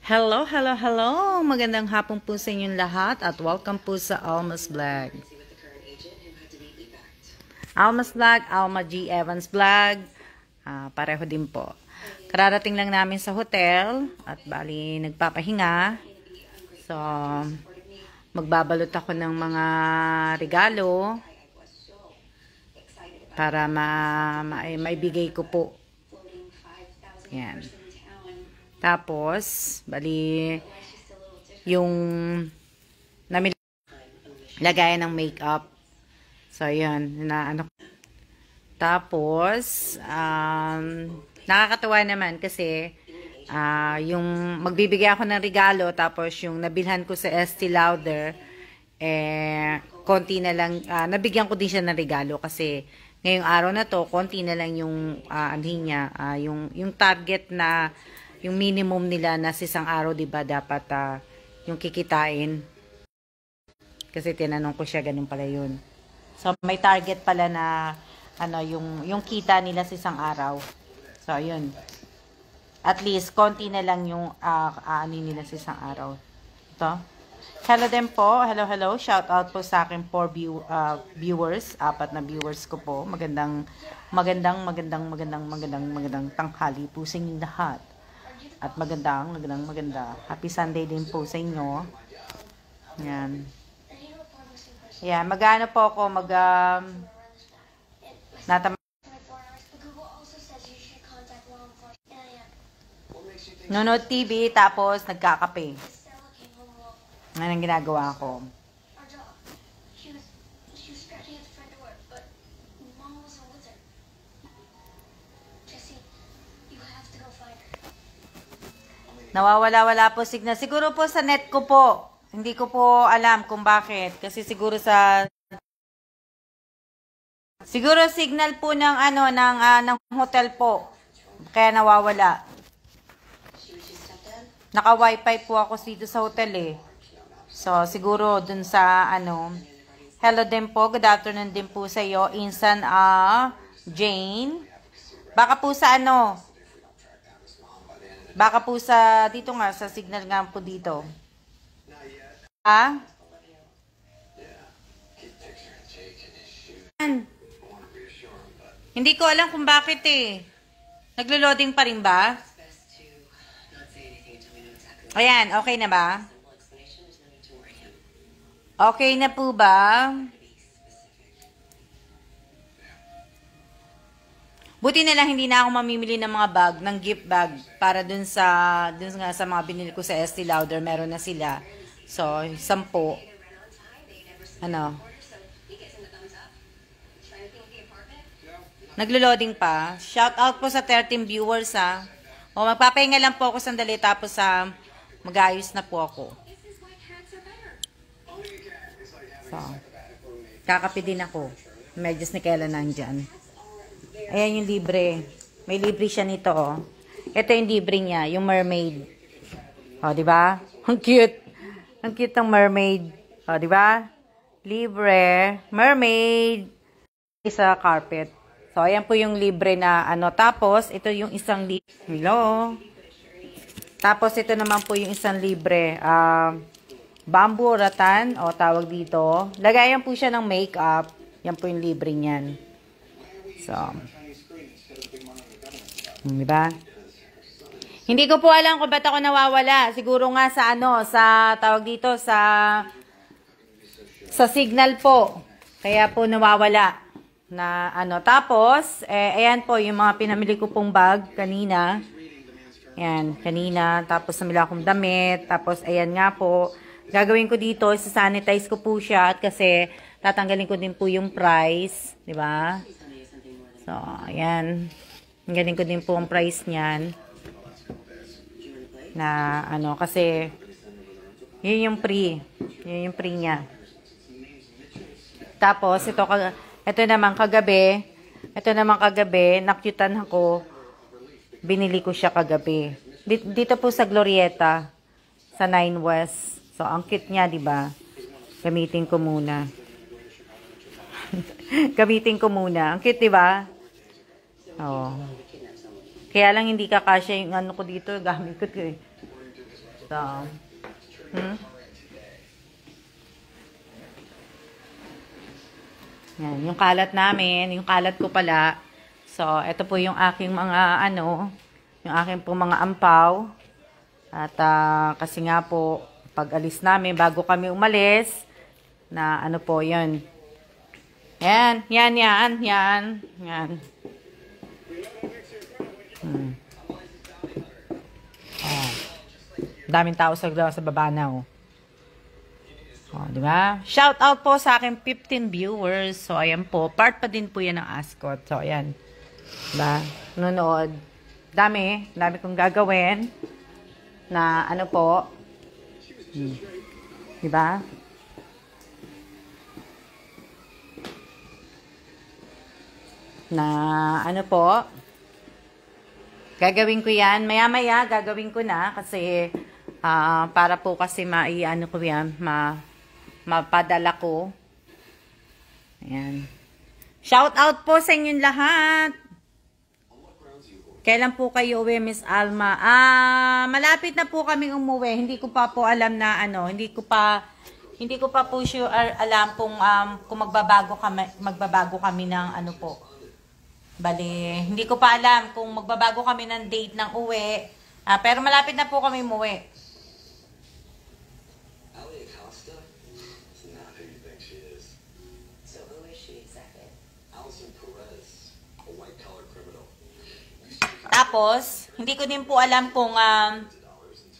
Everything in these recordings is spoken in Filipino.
Hello, hello, hello! Magandang hapon po sa inyong lahat at welcome po sa Alma's Vlog. Alma's Vlog, Alma G. Evans Vlog. Pareho din po. Kararating lang namin sa hotel at bali nagpapahinga. So, magbabalot ako ng mga regalo para maibigay ko po. Yan. Tapos, bali, yung lagayan ng makeup. So, yun. Tapos, nakakatuwa naman kasi, yung magbibigay ako ng regalo, tapos yung nabilhan ko sa Estee Lauder, konti na lang, nabigyan ko din siya ng regalo kasi, ngayong araw na to, konti na lang yung, yung target na, yung minimum nila na sa isang araw, diba, dapat yung kikitain. Kasi tinanong ko siya, ganun pala yun. So, may target pala na, yung kita nila sa isang araw. So, yun. At least, konti na lang yung, nila sa isang araw. Ito. Hello din po. Hello, hello. Shout out po sa akin 4 viewers. 4 na viewers ko po. Magandang tanghali po sa inyong lahat. At maganda. Happy Sunday din po sa inyo. Yan. Yan. Mag-ano po ako, nanonood TV, tapos nagkakape. Yan ang ginagawa ko. Nawawala-wala po signal. Siguro po sa net ko po. Hindi ko po alam kung bakit. Kasi siguro siguro signal po ng ng hotel po. Kaya nawawala. Naka-wifi po ako dito sa hotel eh. So siguro dun sa hello din po. Good afternoon din po sa iyo. Insan Jane. Baka po sa Baka po sa, dito nga, sa signal nga po dito. Hindi ko alam kung bakit eh. Naglo-loading pa rin ba? Ayan, okay na ba? Okay na po ba? Buti na lang hindi na ako mamimili ng mga bag, ng gift bag, para dun sa mga binili ko sa Estee Lauder, meron na sila. So, 10. Naglo-loading pa. Shout out po sa 13 viewers O, magpapahinga lang po ako sandali, tapos mag-aayos na po ako. So, kakape din ako. Medyas ni Kela nandyan. Ayan yung libre. May libre siya nito, oh. Ito yung libre niya, yung mermaid. Oh, di ba? Ang cute. Ang cute ng mermaid. Oh, di ba? Libre, mermaid. Isa carpet. So, ayan po yung libre na Tapos, ito yung isang libre. Hello. Tapos, ito naman po yung isang libre. Bamboo rattan, o tawag dito. Lagayan po siya ng makeup. Yan po yung libre niyan. So, diba? Hindi ko po alam kung ba't ako nawawala. Siguro nga sa tawag dito, sa signal po. Kaya po nawawala na Tapos, ayan po yung mga pinamili ko pong bag kanina. Ayan, kanina. Tapos namili akong damit. Tapos, ayan nga po. Gagawin ko dito, isa-sanitize ko po siya. At kasi, tatanggalin ko din po yung price. Diba? So, ayan. Galing ko din po ang price niyan. Na, kasi, yun yung free. Yun yung free niya. Tapos, ito naman kagabi, nakyutan ako. Binili ko siya kagabi. Dito po sa Glorieta, sa 9 West. So, ang cute niya, diba? Gamitin ko muna. Ang cute, diba? Oh. Kaya lang hindi kakasya yung ko dito, gamit ko eh. So, yan, yung kalat namin, yung kalat ko pala. So, ito po yung aking mga, yung aking po mga ampaw. At, kasi nga po, pag alis namin, bago kami umalis, na ano po, yun. Yan. Oh. Daming tao sa baba na, oh. Oh, di ba? Shout out po sa aking 15 viewers. So, ayan po. Part pa din po yan ng Ascot. So, ayan. Diba? Nunood. Dami kong gagawin. Na, ano po. Diba? Na, ano po. Gagawin ko yan. Maya-maya, gagawin ko na. Kasi, para po kasi ano ko yan, mapadala ko. Ayan. Shout out po sa inyong lahat. Kailan po kayo uwi, Miss Alma? Malapit na po kaming umuwi. Hindi ko pa po alam na hindi ko pa po sure alam kung magbabago kami ng po. Bali, hindi ko pa alam kung magbabago kami ng date ng uwi. Pero malapit na po kami umuwi. Tapos, hindi ko din po alam kung,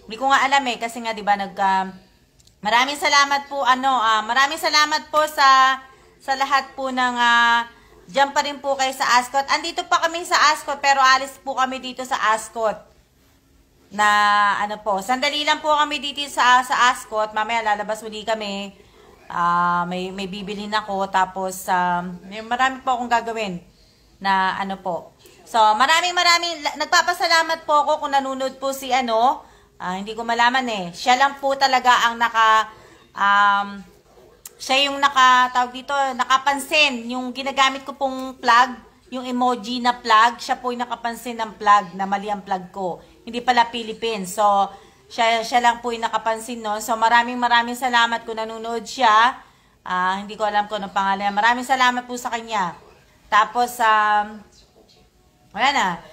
hindi ko nga alam kasi nga, di ba, maraming salamat po, maraming salamat po sa lahat po ng, dyan pa rin po kayo sa Ascot. Andito pa kami sa Ascot, pero alis po kami dito sa Ascot. Na, sandali lang po kami dito sa Ascot. Mamaya lalabas uli kami. May bibilhin ako, tapos, marami po akong gagawin na, So, maraming nagpapasalamat po ako kung nanonood po si hindi ko malaman Siya lang po talaga ang siya yung tawag dito, nakapansin. Yung ginagamit ko pong plug, yung emoji na plug, siya po yung nakapansin ng plug, na mali ang plug ko. Hindi pala Philippines. So, siya lang po yung nakapansin no. So, maraming salamat kung nanonood siya. Hindi ko alam kung anong pangalan. Maraming salamat po sa kanya. Tapos, wala na.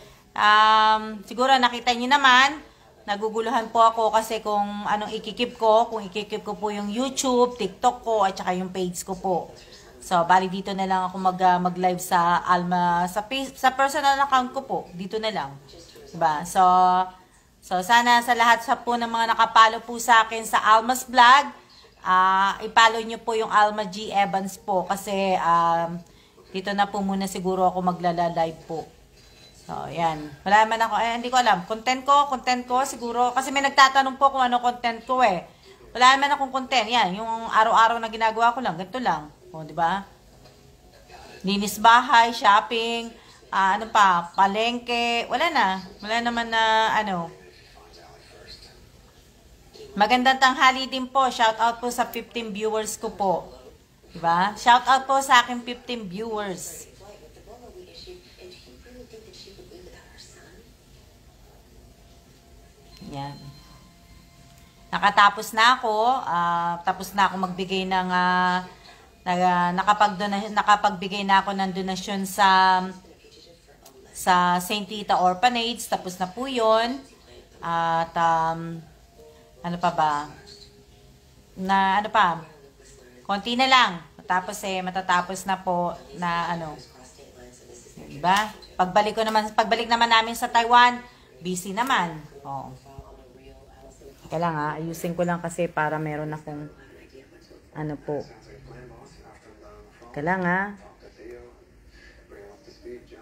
Siguro nakita niyo naman, naguguluhan po ako kasi kung anong ikikip ko. Kung ikikip ko po yung YouTube, TikTok ko, at saka yung page ko po. So, bali dito na lang ako mag-live sa Alma, sa personal account ko po. Dito na lang. Diba? So sana sa lahat po ng mga nakapalo po sa akin sa Alma's Vlog, ipalo nyo po yung Alma G. Evans po. Kasi, dito na po muna siguro ako maglala-live po. So, yan. Wala naman ako, hindi ko alam. Content ko, siguro. Kasi may nagtatanong po kung ano content ko Wala naman akong content. Yan, yung araw-araw na ginagawa ko lang. Ganito lang. O, di ba? Linis bahay, shopping, palengke. Wala na. Wala naman na, Magandang tanghali din po. Shout out po sa 15 viewers ko po. Di ba? Shout out po sa aking 15 viewers. Yan. Nakatapos na ako. Tapos na ako magbigay ng nakapagbigay na ako ng donasyon sa St. Tita Orphanage. Tapos na po yun. At ano pa ba? Konti na lang. Matatapos na po na diba? Pagbalik naman namin sa Taiwan, busy naman. Oh. Kailangan ayusin ko lang kasi para meron akong kailangan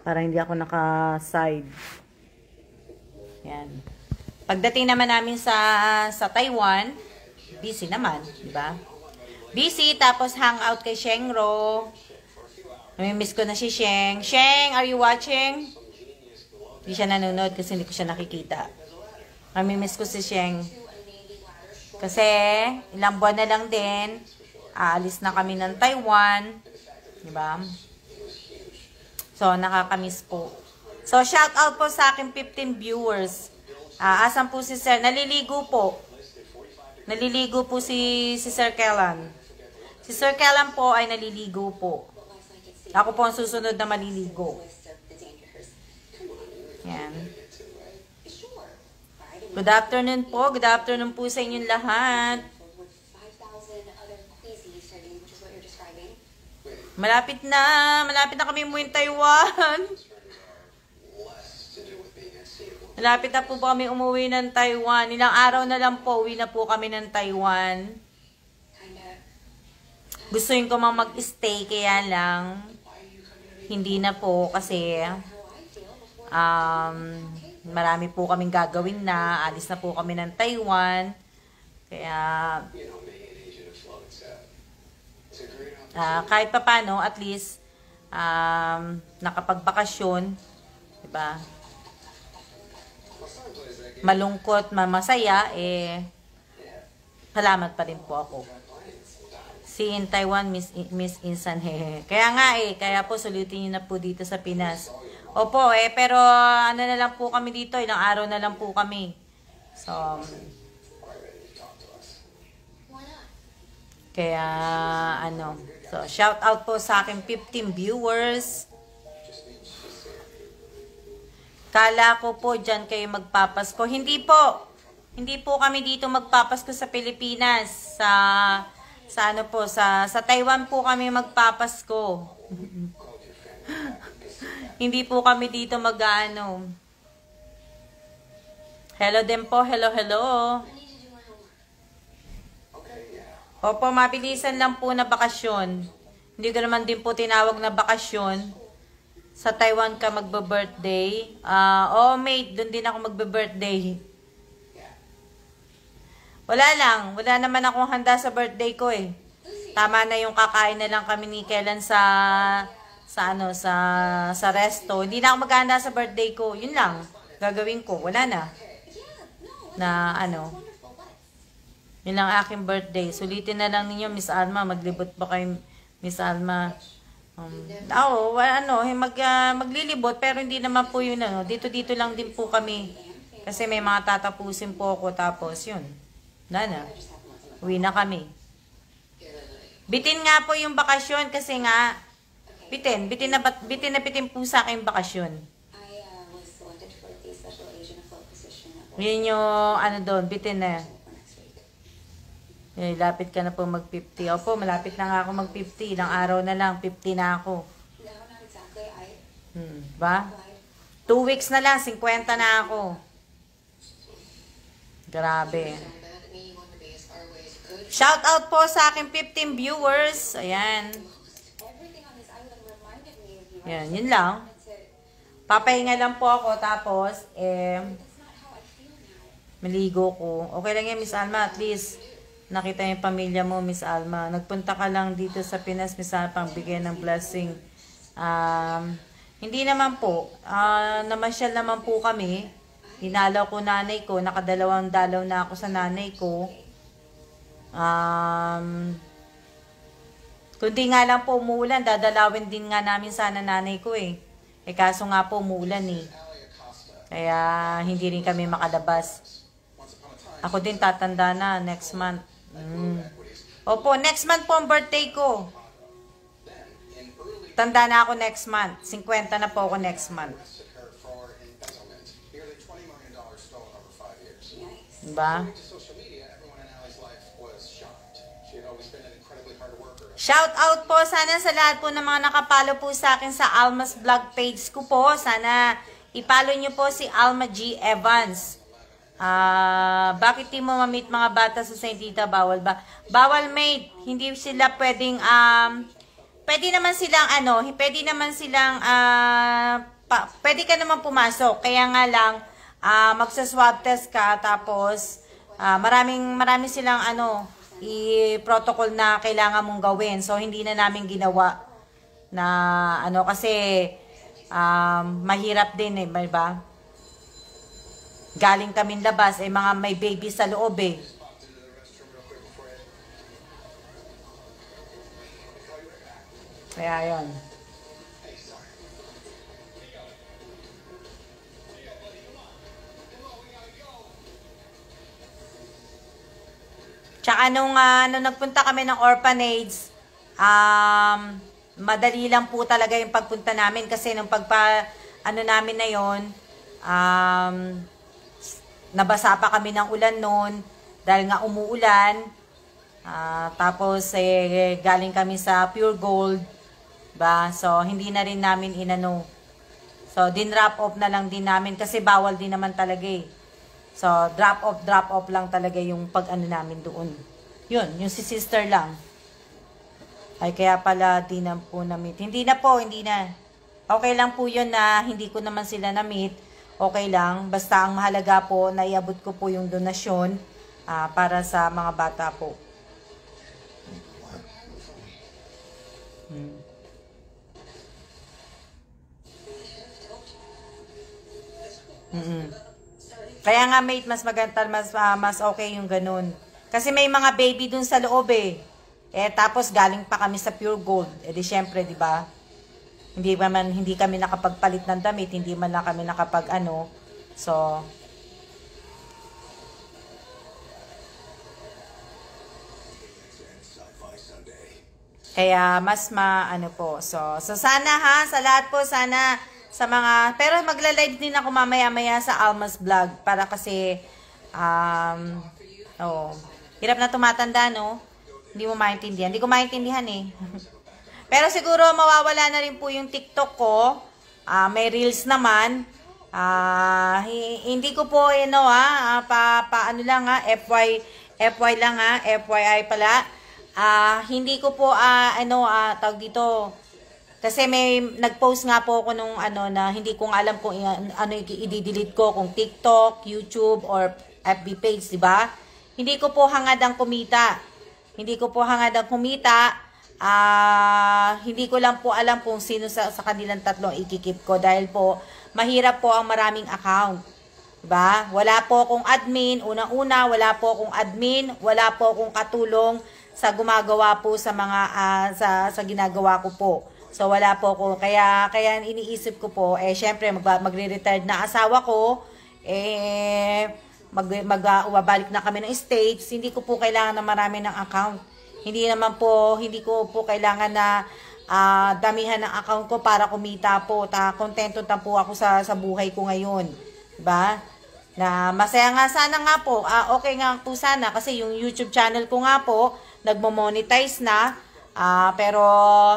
para hindi ako naka-side. Yan. Pagdating naman namin sa Taiwan, busy naman, di ba? Busy, tapos hangout kay Shengro. Namimiss ko na si Sheng. Sheng, are you watching? Hindi siya nanonood kasi hindi ko siya nakikita. Namimiss ko si Sheng. Kasi, ilang buwan na lang din, aalis na kami ng Taiwan. Diba? So, nakakamiss po. So, shout out po sa aking 15 viewers. Asan po si Sir? Naliligo po. Naliligo po si Sir Kellan. Si Sir Kellan po ay naliligo po. Ako po ang susunod na maliligo. Yan. Good afternoon po. Good afternoon po sa inyong lahat. Malapit na kami umuwi ng Taiwan. Malapit na po ba kami umuwi ng Taiwan. Ilang araw na lang po, uwi na po kami ng Taiwan. Gustuin ko mang mag-stay, kaya lang, hindi na po kasi marami po kaming gagawin na. Alis na po kami ng Taiwan. Kaya, kahit pa paano, at least, nakapagbakasyon, diba? Malungkot, masaya, salamat pa rin po ako. See in Taiwan, Miss Insan, Kaya nga kaya po sulitin niyo na po dito sa Pinas. Opo, pero ano na lang po kami dito, ilang araw na lang po kami. So, kaya, so, shout out po sa aking 15 viewers. Kala ko po dyan kayo magpapasko. Hindi po. Hindi po kami dito magpapasko sa Pilipinas. Sa Taiwan po kami magpapasko. Hindi po kami dito Hello din po. Hello, hello. Opo, mabilisan lang po na bakasyon. Hindi ko naman din po tinawag na bakasyon. Sa Taiwan ka magbe-birthday. Mate, doon din ako magbe-birthday. Wala lang. Wala naman akong handa sa birthday ko Tama na yung kakain na lang kami ni Kellan sa resto. Hindi na ako maghahanda sa birthday ko. Yun lang. Gagawin ko. Wala na. Yun lang aking birthday. Sulitin na lang ninyo, Miss Alma. Maglibot ba kayo, Miss Alma? Maglilibot, pero hindi naman po yun, dito lang din po kami. Kasi may mga tatapusin po ako, tapos yun. Uwi na kami. Bitin nga po yung bakasyon, kasi nga, bitin po sa akin bakasyon. Yun yung, doon, bitin na. Lapit ka na po mag-50. Opo, malapit na nga ako mag-50. Ilang araw na lang, 50 na ako. Ba? 2 weeks na lang, 50 na ako. Grabe. Shout out po sa aking 15 viewers. Ayan. Ayan, yun lang. Papahinga lang po ako, tapos, maligo ko. Okay lang yan, Miss Alma, at least, nakita yung pamilya mo, Miss Alma. Nagpunta ka lang dito sa Pinas, Miss Alma, pang bigyan ng blessing. Hindi naman po. Namasyal naman po kami. Dinalaw ko nanay ko. Nakadalawang dalaw na ako sa nanay ko. Kundi nga lang po umuulan, dadalawin din nga namin sana nanay ko kaso nga po umuulan Kaya hindi rin kami makalabas. Ako din tatanda na next month. Opo, next month po ang birthday ko. Tanda na ako next month. 50 na po ako next month. Diba? Shout out po sana sa lahat po ng mga nakapalo po sa akin sa Alma's vlog page ko po. Sana ipalo nyo po si Alma G. Evans. Bakit di mo ma-meet mga bata sa St. Tita? Bawal ba? Bawal, mate. Hindi sila pwedeng, pwede naman silang, pwede ka naman pumasok. Kaya nga lang, magsa-swab test ka, tapos, maraming silang, i-protocol na kailangan mong gawin. So, hindi na namin ginawa na, kasi, mahirap din ba? Galing kaming labas, mga may baby sa loob Kaya yun. Tsaka nung nagpunta kami ng orphanage, madali lang po talaga yung pagpunta namin kasi nung namin na yon, nabasa pa kami ng ulan noon dahil nga umuulan. Tapos galing kami sa Pure Gold, ba? So hindi na rin namin inano. So din-drop off na lang din namin kasi bawal din naman talaga eh. So drop off lang talaga yung pag-ano namin doon. Yun, yung si sister lang. Ay kaya pala di na po na-meet. Hindi na. Okay lang po yun na hindi ko naman sila na-meet. Okay lang. Basta ang mahalaga po, naiabot ko po yung donasyon para sa mga bata po. Kaya nga mate, mas maganda, mas okay yung ganun. Kasi may mga baby dun sa loob eh. Tapos galing pa kami sa Pure Gold. Di syempre, di ba? Hindi kami nakapagpalit ng damit, hindi man lang kami nakapag-ano. So, kaya mas maano po. So sana sa lahat po, sana sa mga, pero magla-live din ako mamaya-maya sa Alma's Vlog para kasi, hirap na tumatanda, no? Hindi mo maintindihan. Hindi ko maintindihan eh. Pero siguro mawawala na rin po yung TikTok ko. May Reels naman. Hindi ko po, paano lang FY lang FYI pala. Hindi ko po, tawag dito. Kasi may nag-post nga po ako nung na hindi ko alam kung i-delete ko, kung TikTok, YouTube, or FB page, di ba? Hindi ko po hangad ang kumita. Hindi ko lang po alam kung sino sa kanilang tatlong ikikip ko dahil po mahirap po ang maraming account. Diba? Wala po akong admin. Unang-una, wala po akong admin. Wala po akong katulong sa gumagawa po sa mga sa ginagawa ko po. So wala po ako. Kaya iniisip ko po, syempre magre-retired na asawa ko, babalik na kami ng States, hindi ko po kailangan na marami ng account. Hindi ko po kailangan na damihan ng account ko para kumita po. Kontento na po ako sa buhay ko ngayon. Diba? Na masaya nga sana nga po. Okay nga po sana kasi yung YouTube channel ko nga po, nagmo-monetize na. Pero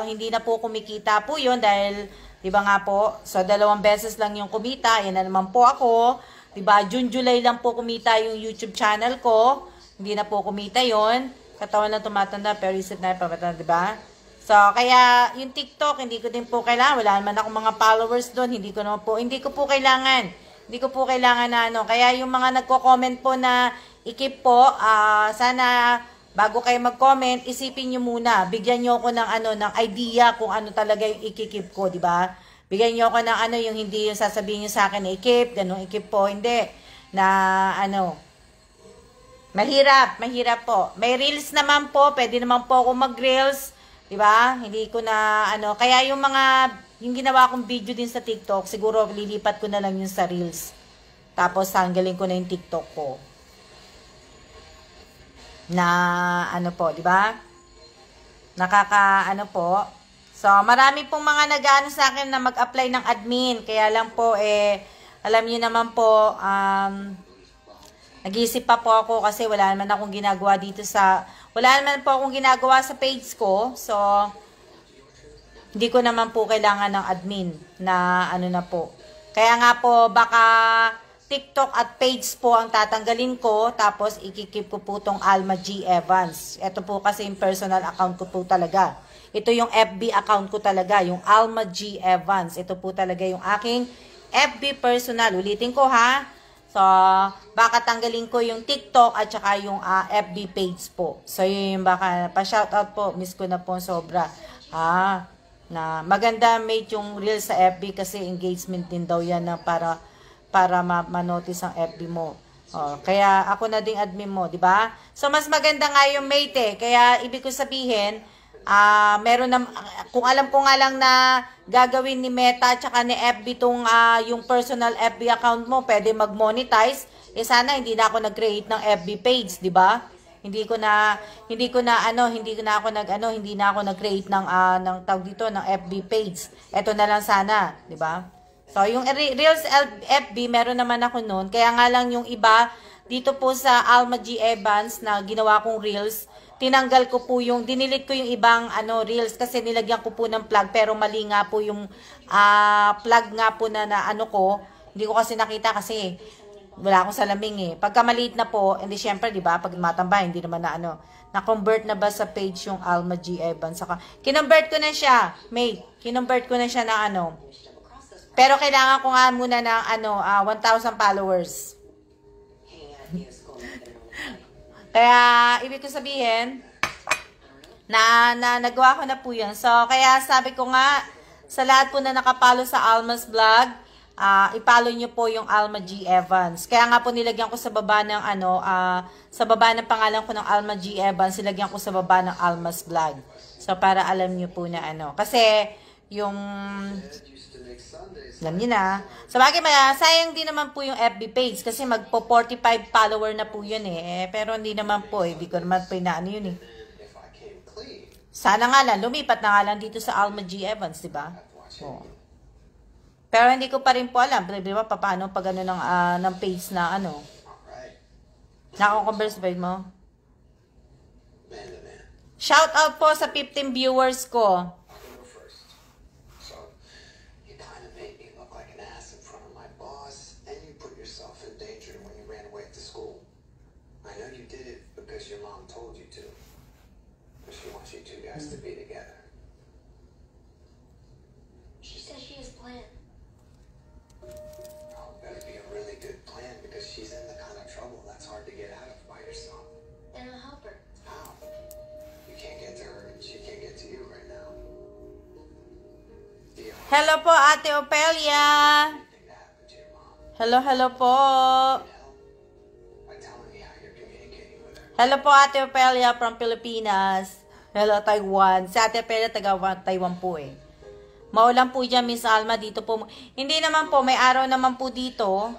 hindi na po kumikita po yun dahil, diba nga po, so 2 beses lang yung kumita. Yan na naman po ako. Diba? June, July lang po kumita yung YouTube channel ko. Hindi na po kumita yon. Katawan na tumatanda pero isip na pamatanda, diba? So, kaya yung TikTok, hindi ko din po kailangan. Wala naman ako mga followers doon. Hindi ko po kailangan. Hindi ko po kailangan na Kaya yung mga nagko-comment po na ikip po, sana bago kayo mag-comment, isipin nyo muna. Bigyan nyo ako ng ng idea kung ano talaga yung ikikip ko, di ba? Bigyan nyo ako ng yung hindi yung sasabihin nyo sa akin na ikip, ganun ikip po, hindi. Na mahirap po. May reels naman po, pwede naman po ako mag-reels, di ba? Hindi ko na kaya yung ginawa kong video din sa TikTok, siguro lilipat ko na lang yung sa reels. Tapos tanggalin ko na yung TikTok ko. Na po, di ba? Po. So, marami pong mga nag-aano sa akin na mag-apply ng admin. Kaya lang po alam niyo naman po, nag-iisip pa po ako kasi wala naman akong ginagawa sa page ko. So, hindi ko naman po kailangan ng admin na na po. Kaya nga po, baka TikTok at page po ang tatanggalin ko, tapos ikikip ko po tong Alma G. Evans. Ito po kasi yung personal account ko po talaga. Ito yung FB account ko talaga, yung Alma G. Evans. Ito po talaga yung aking FB personal. Ulitin ko ha. So, baka tanggalin ko yung TikTok at saka yung FB page po. So, yun baka pa-shoutout po. Miss ko na po sobra. Na maganda mate yung reel sa FB kasi engagement din daw yan na para ma-notice ang FB mo. Kaya ako na ding admin mo, di ba? So mas maganda nga yung mate Kaya ibig ko sabihin, meron na, kung alam ko nga lang na gagawin ni Meta at saka ni FB tong yung personal FB account mo, pwede mag-monetize. Sana hindi na ako nag-create ng FB page, di ba? Hindi na ako nag-create ng tawag dito ng FB page. Ito na lang sana, 'di ba? So, yung Reels FB, meron naman ako noon. Kaya nga lang yung iba, dito po sa Alma G. Evans na ginawa kong Reels, tinanggal ko po dinilit ko yung ibang Reels kasi nilagyan ko po ng plug. Pero mali nga po yung plug nga po na ko. Hindi ko kasi nakita kasi wala akong salaming eh. Pagka maliit na po, hindi syempre, di ba, pag matambay, hindi naman na-convert na ba sa page yung Alma G. Evans. Saka, kinonvert ko na siya, mate. Kinonvert ko na siya na Pero kailangan ko nga muna ng 1,000 followers. Kaya, ibig ko sabihin, na nagawa ko na po yun. So, kaya sabi ko nga, sa lahat po na nakapalo sa Alma's Vlog, ipalo nyo po yung Alma G. Evans. Kaya nga po nilagyan ko sa baba ng sa baba ng pangalan ko ng Alma G. Evans, nilagyan ko sa baba ng Alma's Vlog. So, para alam nyo po na Kasi, yung alam niyo na. Sa bagay, sayang din naman po yung FB page kasi magpo 45 follower na po yun eh. Pero hindi naman po, hindi ko naman po inaano yun eh. Sana nga lang, lumipat na nga lang dito sa Alma G. Evans, di ba? Oh. Pero hindi ko pa rin po alam, di ba, paano pag ng page na Nako-converse ba mo? Shout out po sa 15 viewers ko. To be together. She says she has a plan. Oh, better be a really good plan because she's in the kind of trouble that's hard to get out of by yourself. Then I'll help her. How? You can't get to her and she can't get to you right now. Hello po, Ate Opelia. Hello po. Hello po, Ate Opelia from Pilipinas. Hello, Taiwan. Si Ate Pera, taga Taiwan po eh. Maulan po dyan, Miss Alma, dito po. Hindi naman po, may araw naman po dito.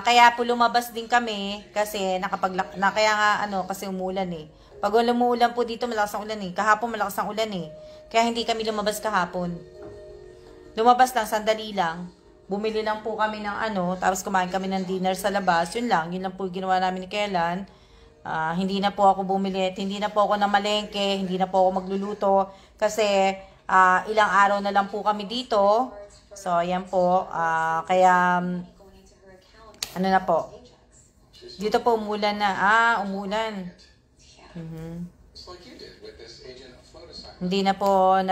Kaya po lumabas din kami kasi kaya nga kasi umulan eh. Pag umuulan po dito, malakas ang ulan eh. Kahapon malakas ang ulan eh. Kaya hindi kami lumabas kahapon. Lumabas lang, sandali lang. Bumili lang po kami ng tapos kumain kami ng dinner sa labas. Yun lang po ginawa namin ni Kailan. Hindi na po ako bumili, hindi na po ako namalengke, hindi na po ako magluluto kasi ilang araw na lang po kami dito. So, ayan po. Kaya, na po. Dito po umulan na. Umulan. Hindi na po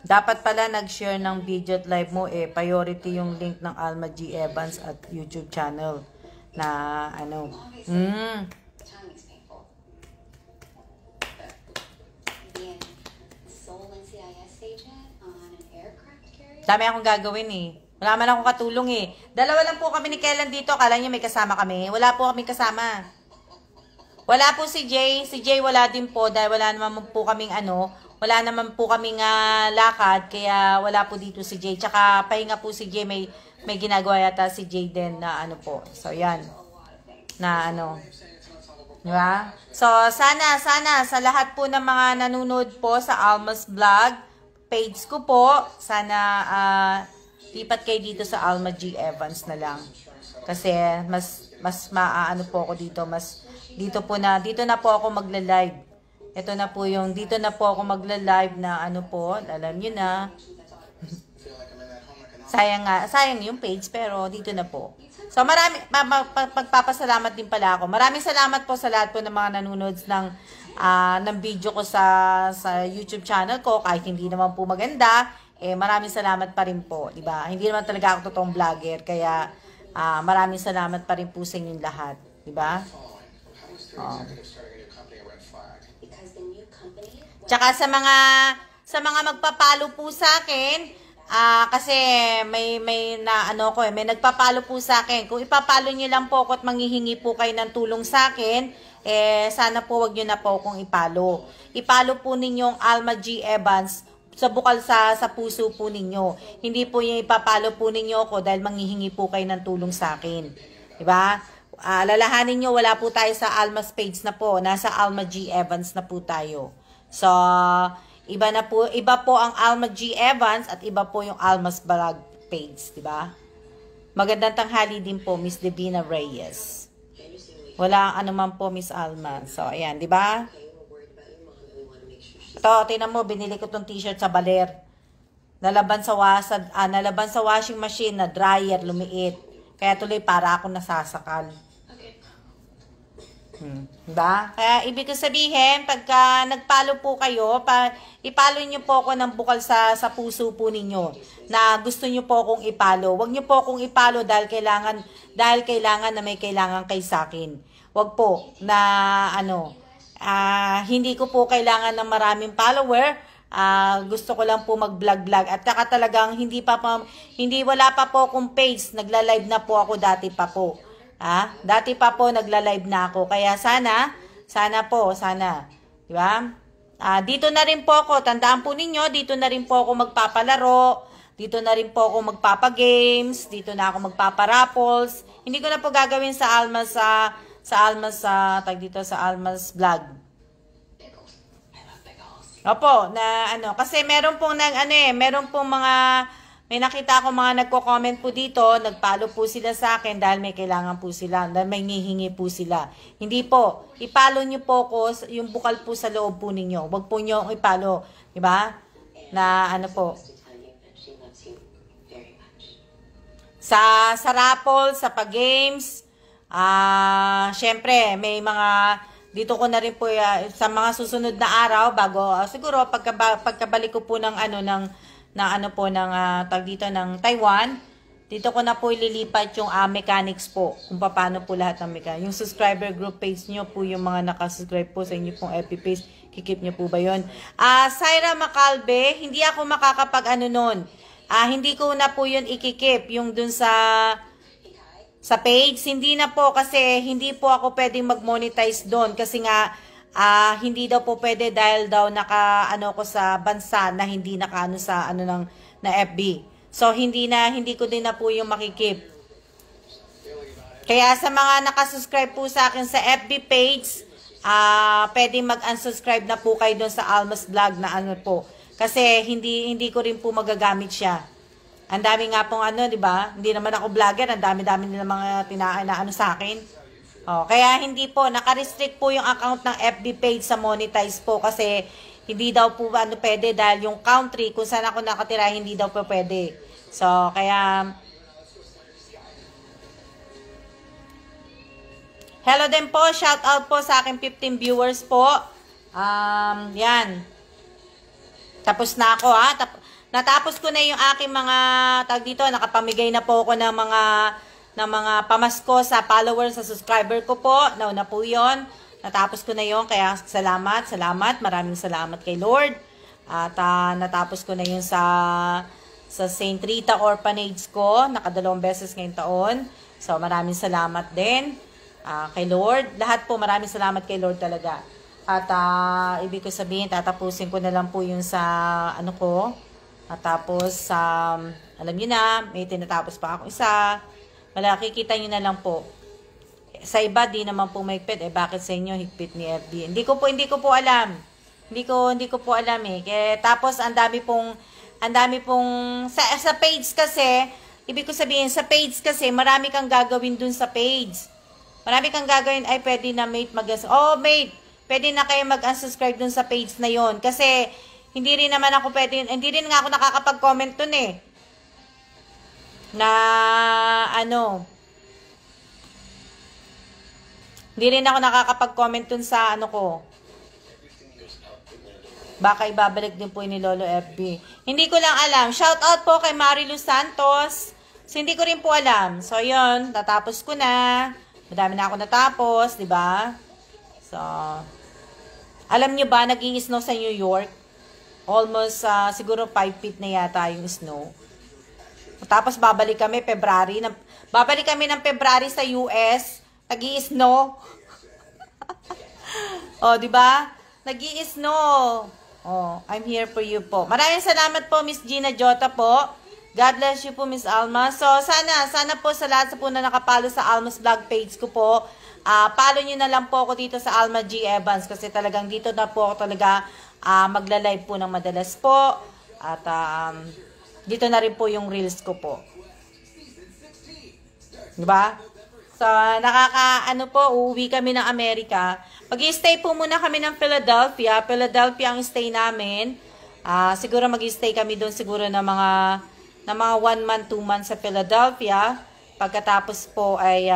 Dapat pala nag-share ng video at live mo priority yung link ng Alma G. Evans at YouTube channel na Dami akong gagawin eh. Wala man akong katulong eh. Dalawa lang po kami ni Kailan dito. Akala niyo may kasama kami. Wala po kami kasama. Wala po si Jay. Si Jay wala din po dahil wala naman po kaming wala naman po kaming lakad, kaya wala po dito si Jay. Tsaka pahinga po si Jay, may ginagawa yata si Jay din na po. So, yan. Na diba? So, sana sa lahat po ng mga nanonood po sa Alma's Vlog, page ko po, sana lipat kayo dito sa Alma G. Evans na lang. Kasi, mas po ako dito, dito na po ako magla-live. Ito na po dito na po ako magla-live na po, alam niyo na. sayang yung page, pero dito na po. So, magpapasalamat din pala ako. Maraming salamat po sa lahat po ng mga nanonood ng video ko sa YouTube channel ko, kahit hindi naman po maganda, maraming salamat pa rin po, di ba? Hindi naman talaga ako totoong vlogger, kaya maraming salamat pa rin po sa inyong lahat, di ba? Tsaka sa mga magpapalo po sa akin, kasi may nagpapalo po sa akin. Kung ipapalo niyo lang po ako at manghihingi po kayo ng tulong sa akin, sana po wag niyo na po akong ipalo. Ipalo po ninyong Alma G. Evans sa bukal sa puso po ninyo. Hindi po yung ipapalo po ninyo ako dahil manghihingi po kayo ng tulong sa akin. Diba? Lalahanin nyo, wala po tayo sa Alma's page na po. Nasa Alma G. Evans na po tayo. So, iba po ang Alma G. Evans at iba po yung Alma's Vlog page. Diba? Magandang tanghali din po, Miss Divina Reyes. Wala anuman po, Miss Alma. So, ayan, diba? Ito, tinan mo, binili ko tong t-shirt sa Baler. Nalaban sa washing machine na dryer, lumiit. Kaya tuloy para ako nasasakal. Diba? Kaya ibig ko sabihin, pagka nagpalo po kayo, ipalo nyo po ako ng bukal sa puso po ninyo na gusto nyo po akong ipalo. Huwag nyo po akong ipalo dahil kailangan na may kailangan kay sa akin. Huwag po na hindi ko po kailangan ng maraming follower. Gusto ko lang po mag-vlog at saka talagang wala pa po akong page. Nagla-live na po ako dati pa po. Dati pa po nagla-live na ako. Kaya sana, diba? Dito na rin po ako, tandaan po ninyo, dito na rin po ako magpapalaro. Dito na rin po ako magpapa-games. Dito na ako magpapa-raffles. Hindi ko na po gagawin sa Alma's Vlog. Opo, kasi meron pong may nakita ako mga nagko-comment po dito, nagpalo po sila sa akin dahil may kailangan po sila, dahil may ngihingi po sila. Hindi po, ipalo nyo po ko yung bukal po sa loob po ninyo. Huwag po nyo ipalo, di ba? Po. Sa raffle, sa pag-games, syempre, may mga, dito ko na rin po, sa mga susunod na araw, bago, siguro, pagkabalik ko po ng Taiwan, dito ko na po ililipat yung mechanics po, kung paano po lahat ng mechanics. Yung subscriber group page nyo po, yung mga nakasubscribe po sa inyo pong FB page, kikip nyo po ba yun? Syra Macalbe, hindi ako nun. Hindi ko na po yun ikikip, yung dun sa page. Hindi na po kasi hindi po ako pwedeng mag-monetize doon kasi nga hindi daw po pwede dahil daw ko sa bansa na hindi nakaano sa na FB. So hindi ko din na po yung makikip. Kaya sa mga nakasubscribe po sa akin sa FB page, pwede mag-unsubscribe na po kayo doon sa Alma's Vlog na po. Kasi hindi ko rin po magagamit siya. Ang dami nga pong di ba? Hindi naman ako vlogger, ang dami-dami nila mga sa akin. Kaya hindi po, naka-restrict po yung account ng FB page sa monetize po kasi hindi daw po pwede dahil yung country kung saan ako nakatira hindi daw po pwede. So, kaya hello din po, shout out po sa aking 15 viewers po. Yan. Tapos na ako natapos ko na yung aking mga nakapamigay na po ako ng mga pamasko sa followers, sa subscriber ko po. Nauna po yun. Natapos ko na yun. Kaya salamat. Maraming salamat kay Lord. At natapos ko na yun sa Saint Rita Orphanage ko. Nakadalawang beses ngayong taon. So maraming salamat din kay Lord. Lahat po maraming salamat kay Lord talaga. At ibig ko sabihin, tatapusin ko na lang po yung sa ko. At tapos, alam niyo na, may tinatapos pa ako isa. Makikita niyo na lang po. Sa iba, di naman po mahigpit. Bakit sa inyo higpit ni FB? Hindi ko po alam. Hindi ko po alam eh. Tapos, ang dami pong, sa page kasi, ibig ko sabihin, sa page kasi, marami kang gagawin dun sa page. Marami kang gagawin, pwede na mate mate, pwede na kayo mag-unsubscribe dun sa page na yon. Kasi, hindi rin nga ako nakakapag-comment dun eh. Hindi rin ako nakakapag-comment dun sa ko. Baka ibabalik din po ni Lolo FB. Hindi ko lang alam. Shout out po kay Marilu Santos. So, hindi ko rin po alam. So, yun. Natapos ko na. Madami na ako natapos. Diba? So, alam nyo ba, naging snow sa New York? Almost, siguro 5 feet na yata yung snow. Tapos, babalik kami February ng February sa US. Nag-i-snow. O, diba? Nag-i-snow. Oh, I'm here for you po. Maraming salamat po, Miss Gina Jota po. God bless you po, Miss Alma. So, sana po sa lahat sa po na nakapalo sa Alma's vlog page ko po, follow nyo na lang po ako dito sa Alma G. Evans kasi talagang dito na po ako talaga magla-live po ng madalas po. At dito na rin po yung reels ko po. Diba? So, uuwi kami ng Amerika. Mag-i-stay po muna kami ng Philadelphia. Philadelphia ang stay namin. Siguro mag-i-stay kami doon siguro ng mga 1 month, 2 months sa Philadelphia. Pagkatapos po ay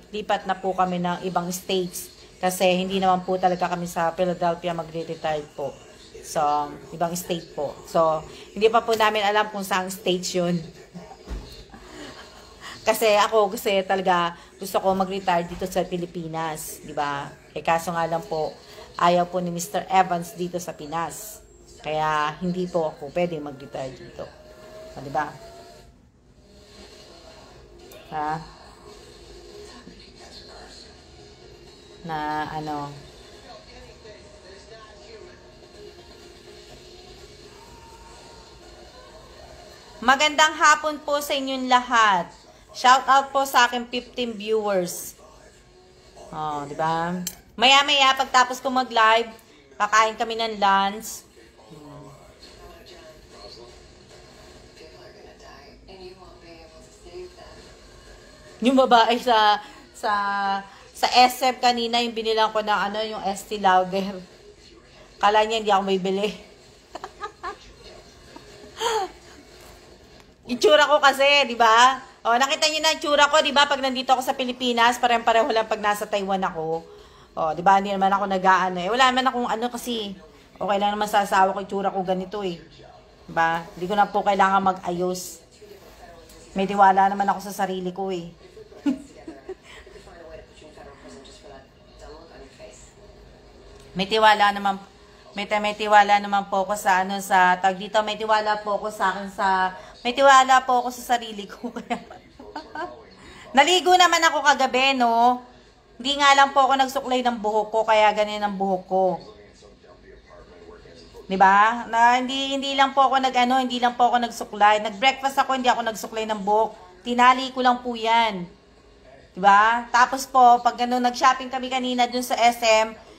lipat na po kami ng ibang states. Kasi hindi naman po talaga kami sa Philadelphia magre-retire po. So, ibang state po. So, hindi pa po namin alam kung saang states yun. Kasi talaga gusto ko mag-retire dito sa Pilipinas, di ba? Kaso nga lang po, ayaw po ni Mr. Evans dito sa Pinas. Kaya hindi po ako pwedeng mag-retire dito. Di ba? Ha? Magandang hapon po sa inyong lahat. Shout out po sa aking 15 viewers. Oh, di ba? Maya-maya pagtapos ko mag-live, kakain kami ng lunch. Yung babae sa SF kanina, yung binilang ko ng yung ST Lauder. Kala niya hindi ako may bili. Itsura ko kasi, di ba? O, nakita niyo na itsura ko, di ba? Pag nandito ako sa Pilipinas, pareho lang pag nasa Taiwan ako. O, di ba? Hindi naman ako nag-aano eh. Wala naman akong kasi. Okay lang naman sa asawa ko, itsura ko ganito eh. Di ba? Hindi ko na po kailangan mag-ayos. May tiwala naman ako sa sarili ko eh. May tiwala naman po ako sa tag dito, may tiwala po ako may tiwala po ako sa sarili ko. Naligo naman ako kagabi, no? Hindi nga lang po ako nagsuklay ng buhok ko, kaya ganyan ang buhok ko. 'Di ba? Hindi lang po ako hindi lang po ako nagsuklay. Nag-breakfast ako, hindi ako nagsuklay ng buhok. Tinali ko lang po 'yan. 'Di ba? Tapos po, pag nag-shopping kami kanina dun sa SM,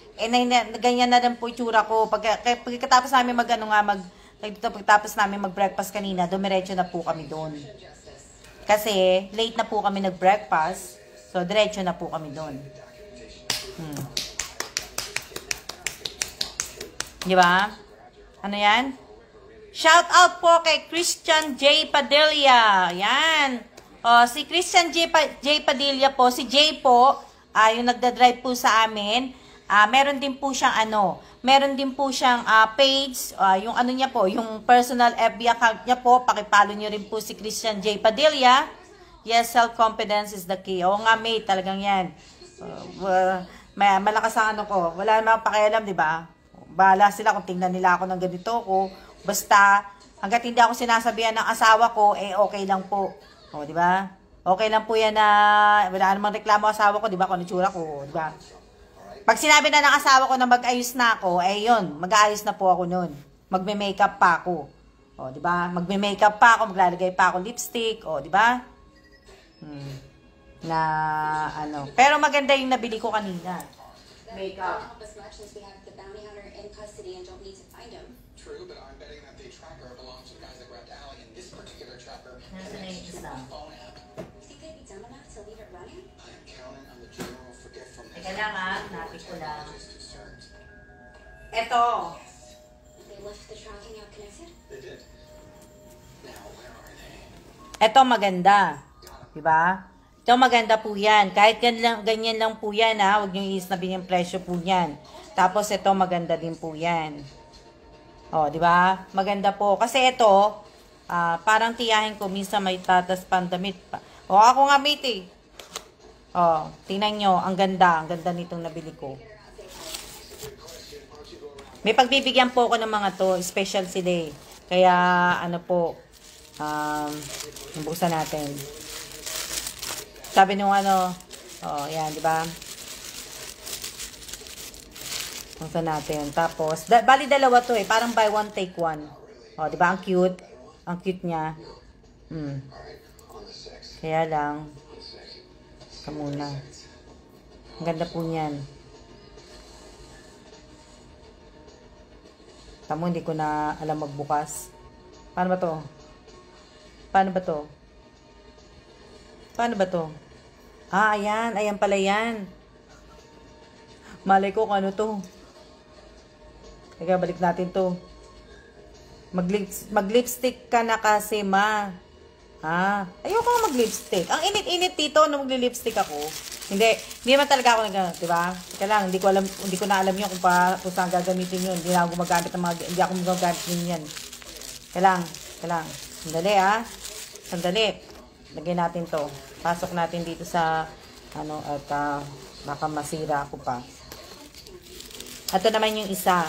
ganyan na rin po itsura ko. Pagkatapos namin pagkatapos namin mag-breakfast kanina, dumiretso na po kami doon. Kasi, late na po kami nag-breakfast. So, diretso na po kami doon. Di ba? Ano yan? Shout out po kay Christian J. Padilla. Yan. Si Christian J. Padilla po, si J po, yung nagdadrive po sa amin. Meron din po siyang page, yung niya po, yung personal FB account niya po, pakipalo niyo rin po si Christian J. Padilla. Yes, self-confidence is the key. Oo nga, mate, talagang yan. Malakas ang ko. Wala namang pakialam, di ba? Bahala sila kung tingnan nila ako ng ganito ko. Basta, hanggat hindi ako sinasabihan ng asawa ko, okay lang po. O, di ba? Okay lang po yan na wala namang reklamo asawa ko, di ba? Kung itsura ko, di ba? Pag sinabi na ng asawa ko na mag-ayos na ako, yun, mag-aayos na po ako nun. Magme-makeup pa ako. O, di ba? Magme-makeup pa ako, maglalagay pa ako lipstick, o, di ba? Pero maganda yung nabili ko kanina. Makeup. True, but I'm betting that the tracker belongs to the guys that grabbed Allie, and this particular tracker Nasa na yung isa? phone app. Think they'd be dumb enough to leave it running? I am counting on the general forgetfulness. Teka lang napit ko lang. Concerns. Eto. They left the tracking app connected? They did. Now, where are they? Eto maganda. Diba? Ito maganda po yan. Kahit ganyan lang po yan, ha. Huwag nyo isnabing yung presyo po yan. Tapos ito maganda din po yan. O, di ba? Maganda po. Kasi ito, parang tiyahin ko, minsan may tatas pandamit pa. O, ako nga, mate, eh. O, tingnan nyo, ang ganda nitong nabili ko. May pagbibigyan po ako ng mga to, special sila eh. Kaya, buksan natin. Sabi nung yan, di ba? Buksan natin. Tapos, bali dalawa to eh. Parang buy one, take one. O, di ba? Ang cute. Ang cute niya. Kaya lang. Ika muna. Ang ganda po niyan. Tamo, hindi ko na alam magbukas. Paano ba to? Paano ba to? Paano ba to? Ah, ayan. Ayan pala yan. Malay ko kung ano to. Teka, balik natin to. Mag-lipstick ka na kasi, ma. Ah, ayoko nga mag-lipstick. Ang init-init dito nung magli-lipstick ako. Hindi man talaga ako nag, di ba? Teka lang, hindi ko na alam yun kung saan gagamitin yun. Hindi na ako gumagamit ng hindi ako gumagamit din yan. Teka lang. Sandali Sandali. Lagyan natin to. Pasok natin dito sa, at baka masira ako pa. Ito naman yung isa.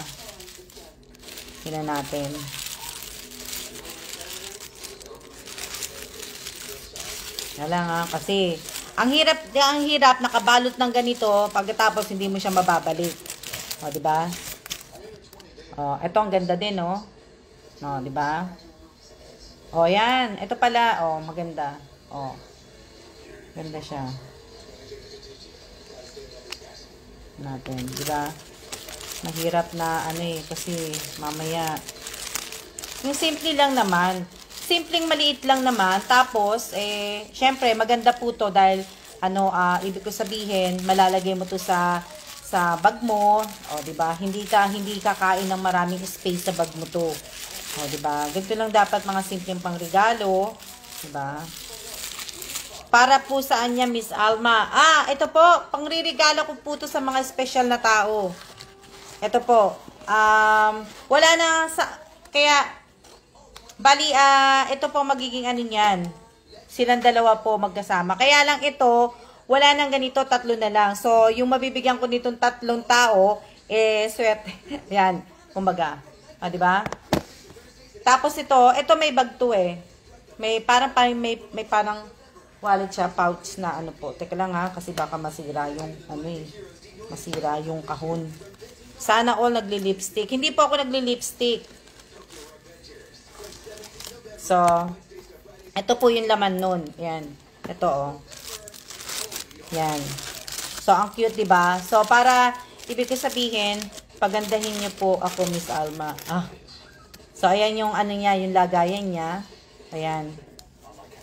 Tingnan natin. Lang kasi ang hirap nakabalot ng ganito pagkatapos hindi mo siya mababalik. O, di ba? O, ito ang ganda din, no? No, di ba? O, yan. Ito pala, maganda. O. Ganda siya. Natin, di ba? Mahirap na kasi mamaya yung simple lang naman. Simpleng maliit lang naman. Tapos, syempre, maganda po to dahil, ibig ko sabihin, malalagay mo to sa bag mo. O, diba? Hindi ka kain ng maraming space sa bag mo to. O, diba? Ganito lang dapat mga simpleng pangregalo. Diba? Para po saan niya, Miss Alma? Ah, ito po. Pangririgalo ko po to sa mga special na tao. Ito po. Wala na kaya, bali, ito po magiging niyan. Silang dalawa po magkasama. Kaya lang ito, wala nang ganito, 3 na lang. So, yung mabibigyan ko nitong 3 tao, swerte. Yan, kumbaga. Di ba? Tapos ito may bag to eh. May parang wallet siya, pouch na po. Teka lang kasi baka masira yung, masira yung kahon. Sana all nagli-lipstick. Hindi po ako nagli-lipstick. So, ito po yung laman nun. Yan. Ito, Yan. So, ang cute, diba? So, para, ibig ko sabihin, pagandahin niyo po ako, Miss Alma. So, ayan yung niya, yung lagayan niya. Ayan.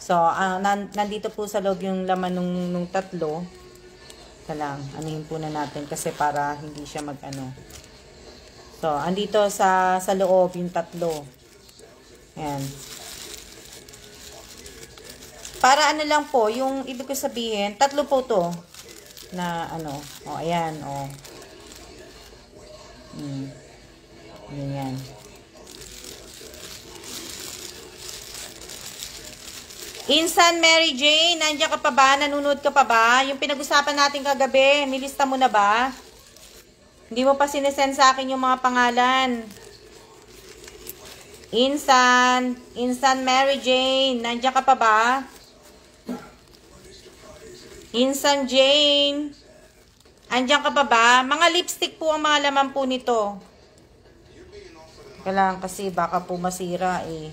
So, nandito po sa loob yung laman nung 3. Ito lang. Anuhin po na natin kasi para hindi siya So, andito sa loob yung 3. Ayan. Para lang po, yung ibig ko sabihin, 3 po to. Na ayan, Ganyan. Insan Mary Jane, nandiyan ka pa ba? Nanonood ka pa ba? Yung pinag-usapan natin kagabi, nilista mo na ba? Hindi mo pa sinesend sa akin yung mga pangalan. Insan Mary Jane, nandiyan ka pa ba? Insan Jane, andiyan ka pa ba? Mga lipstick po ang mga laman po nito. Kailangan kasi baka po masira eh.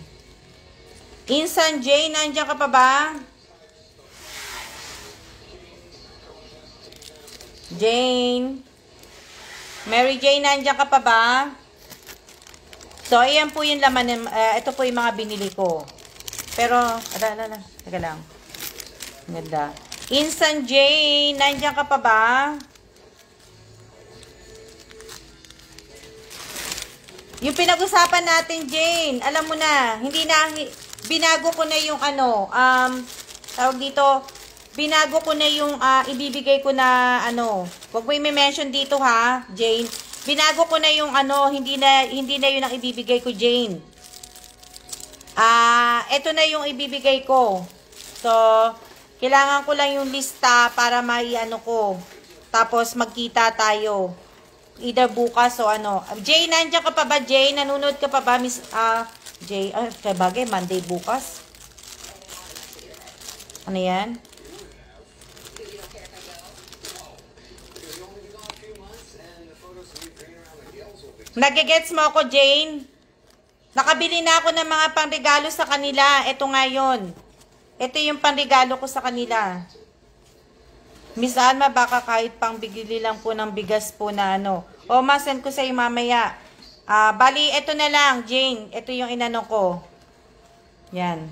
Insan Jane, nandiyan ka pa ba? Jane. Mary Jane, nandiyan ka pa ba? So, ayan po yung laman. Ito po yung mga binili ko. Pero, teka lang. Ganda. Insan Jane, nandiyan ka pa ba? Yung pinag-usapan natin, Jane, alam mo na, binago ko na yung tawag dito, binago ko na yung ibibigay ko na wag mo i-mention dito ha, Jane. Binago ko na yung hindi na yun ang ibibigay ko, Jane. Ito na yung ibibigay ko. So, kailangan ko lang yung lista para ko. Tapos magkita tayo. Either bukas o Jane, nandiyan ka pa ba, Jane? Nanonood ka pa ba, Miss Jay? Kaya bagay, Monday bukas. Ano yan? Nagigets mo ako, Jane? Nakabili na ako ng mga pangregalo sa kanila. Ito nga yun. Ito yung pangregalo ko sa kanila. Miss Alma, baka kahit pang bigili lang po ng bigas po na ano. O, send ko sa'yo mamaya. Bali, ito na lang, Jane. Ito yung inano ko. Yan.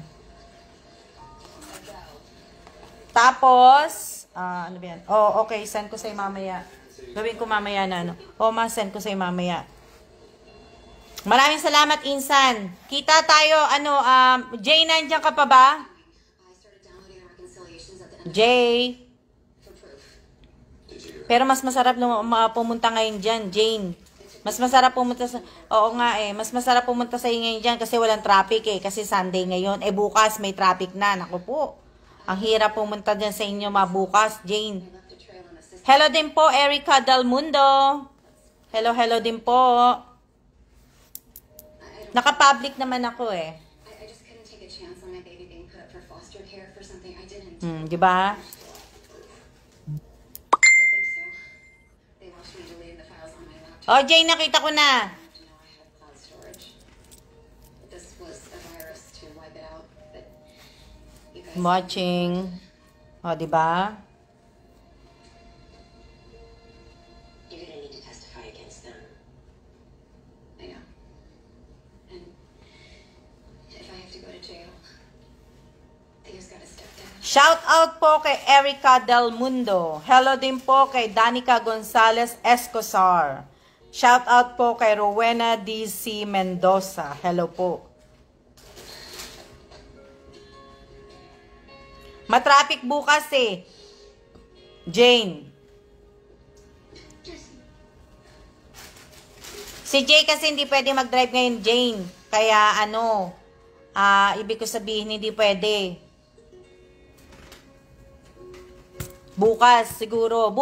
Tapos, ano ba yan? Oh, okay, send ko sa'yo mamaya. Gawin ko mamaya na ano. O, send ko sa'yo mamaya. Maraming salamat, Insan. Kita tayo, Jay, nandiyan ka pa ba? I started downloading the reconciliations at the end Jay. for proof. Pero mas masarap pumunta ngayon dyan, Jane. Mas masarap pumunta sa... Oo nga mas masarap pumunta sa ngayon dyan kasi walang traffic Kasi Sunday ngayon. Bukas may traffic na. Naku po. Ang hirap pumunta dyan sa inyo bukas, Jane. I left a trail on the system. Hello din po, Erica Del Mundo. Hello din po. Naka-public naman ako I just couldn't take a chance on my baby being put up for foster care for something I didn't. Di ba? I think so. They watched me deleting the files on my laptop. Oh, Jane, nakita ko na. I have to know I had cloud storage. This was a virus to wipe it out, but you guys... Watching. Di ba? You're gonna need to testify against them. I know. And if I have to go to jail, Theo's gotta step down. Shout out po kay Erica Del Mundo. Hello din po kay Danica Gonzalez Escosar. Shout out po kay Rowena D.C. Mendoza. Hello po. Matraffic bukas Jane. Si Jay kasi hindi pwede mag-drive ngayon, Jane. Kaya ibig ko sabihin hindi pwede. Bukas siguro,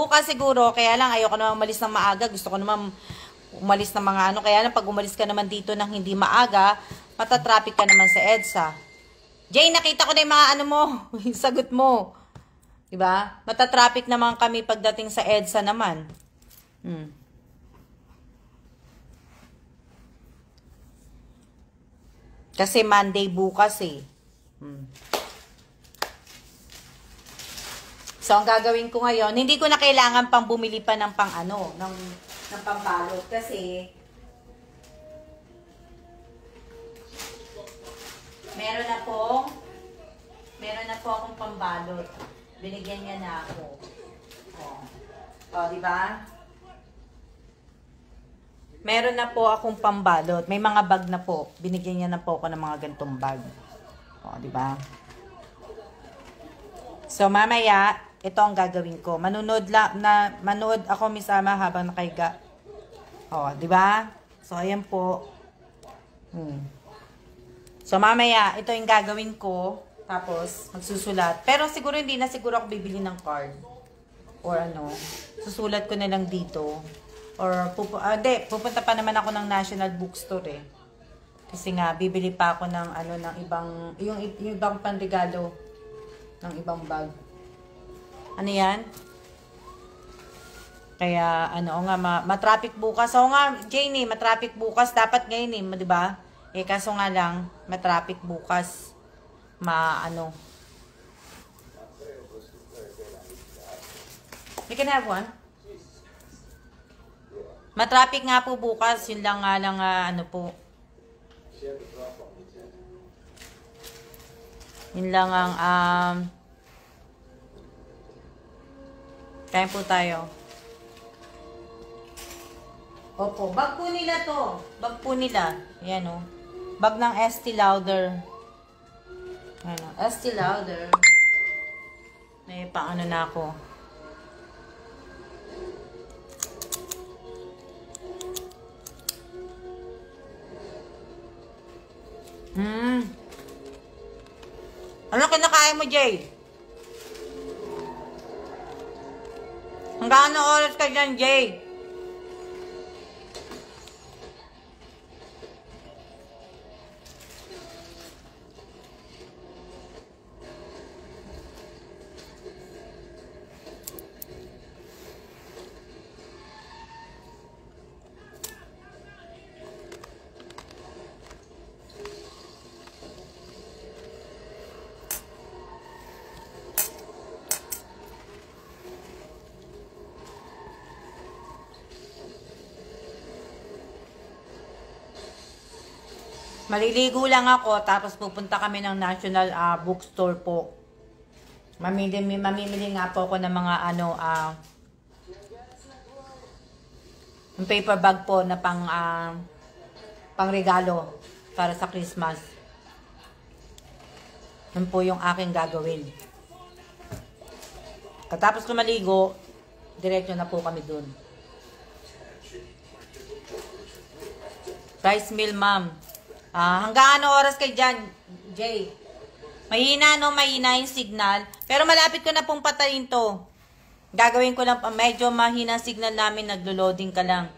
kaya lang ayoko naman umalis ng maaga. Gusto ko naman umalis ng mga kaya lang pag umalis ka naman dito ng hindi maaga, matatraffic ka naman sa EDSA. Jay, nakita ko na yung mga mo, yung sagot mo. Diba? Matatraffic naman kami pagdating sa EDSA naman. Kasi Monday bukas So, ang gagawin ko ngayon, hindi ko na kailangan pang bumili pa ng ng pambalot. Kasi, meron na po akong pambalot. Binigyan niya na ako. Di ba? Meron na po akong pambalot. May mga bag na po. Binigyan niya na po ako ng mga gantong bag. Di ba? So, mamaya, ito ang gagawin ko. Manood ako, Miss Ama, habang nakahiga. Di ba? So, ayan po. So, mamaya, ito yung gagawin ko. Tapos, magsusulat. Pero siguro hindi na siguro ako bibili ng card. Or susulat ko na lang dito. Or, pupunta pa naman ako ng National Bookstore Kasi nga, bibili pa ako ng ng yung ibang panregalo ng ibang bag. Ano yan? Kaya, matraffic bukas. Oo nga, Janie, matraffic bukas. Dapat ngayon di ba? Kaso nga lang, matraffic bukas. You can have one? Matraffic nga po bukas. Yun lang nga lang, po. Yun lang ang, kain po tayo. Opo, bag po nila to. Bag po nila. Yan Bag ng Estee Lauder. Estee Lauder. May paano na ako. Ano kinakain mo, Jay? Hanggang ano oras ka dyan, Jay? Maliligo lang ako, tapos pupunta kami ng National Bookstore po. Mamimili nga po ako ng mga yung paper bag po na pang regalo para sa Christmas. Yun po yung aking gagawin. Katapos ko maligo, diretso na po kami dun. Rice meal, ma'am. Hanggang ano oras kayo dyan, Jay? Mahina, no? Mahina yung signal. Pero malapit ko na pong patayin to. Gagawin ko lang, medyo mahina signal namin, naglo-loading ka lang.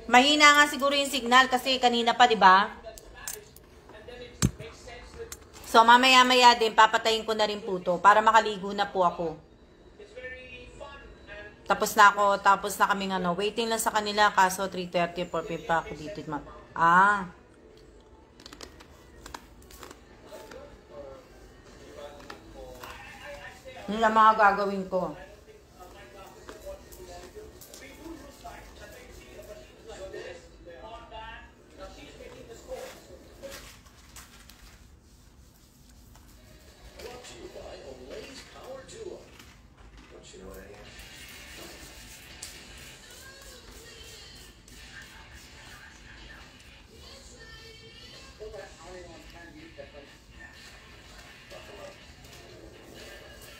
Mahina nga siguro yung signal kasi kanina pa, di ba? So, mamaya-maya din, papatayin ko na rin po to para makaligo na po ako. Tapos na kami waiting lang sa kanila, kaso 3:30, 4:00 pa ako dito. Yun lang mga gagawin ko.